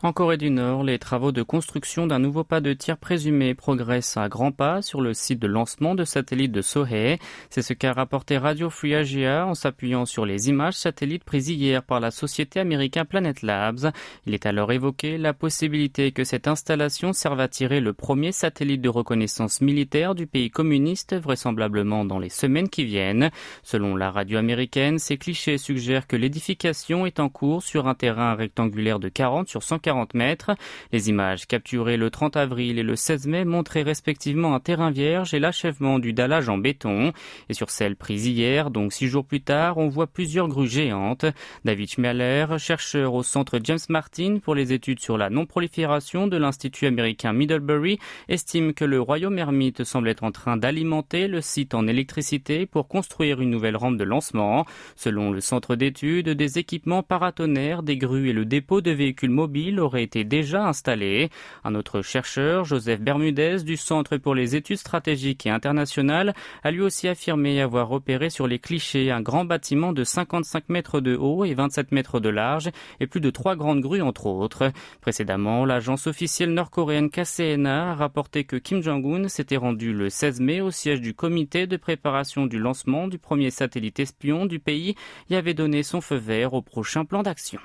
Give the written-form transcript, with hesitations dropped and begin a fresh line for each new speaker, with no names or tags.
En Corée du Nord, les travaux de construction d'un nouveau pas de tir présumé progressent à grands pas sur le site de lancement de satellites de Sohae. C'est ce qu'a rapporté Radio Free Asia en s'appuyant sur les images satellites prises hier par la société américaine Planet Labs. Il est alors évoqué la possibilité que cette installation serve à tirer le premier satellite de reconnaissance militaire du pays communiste, vraisemblablement dans les semaines qui viennent. Selon la radio américaine, ces clichés suggèrent que l'édification est en cours sur un terrain rectangulaire de 40 sur 140 mètres. Les images capturées le 30 avril et le 16 mai montraient respectivement un terrain vierge et l'achèvement du dallage en béton. Et sur celle prise hier, donc 6 jours plus tard, on voit plusieurs grues géantes. David Schmaler, chercheur au centre James Martin pour les études sur la non-prolifération de l'Institut américain Middlebury, estime que le royaume ermite semble être en train d'alimenter le site en électricité pour construire une nouvelle rampe de lancement. Selon le centre d'études, des équipements paratonnerres, des grues et le dépôt de véhicules mobiles aurait été déjà installé. Un autre chercheur, Joseph Bermudez, du Centre pour les études stratégiques et internationales, a lui aussi affirmé avoir repéré sur les clichés un grand bâtiment de 55 mètres de haut et 27 mètres de large et plus de 3 grandes grues entre autres. Précédemment, l'agence officielle nord-coréenne KCNA a rapporté que Kim Jong-un s'était rendu le 16 mai au siège du comité de préparation du lancement du premier satellite espion du pays et avait donné son feu vert au prochain plan d'action.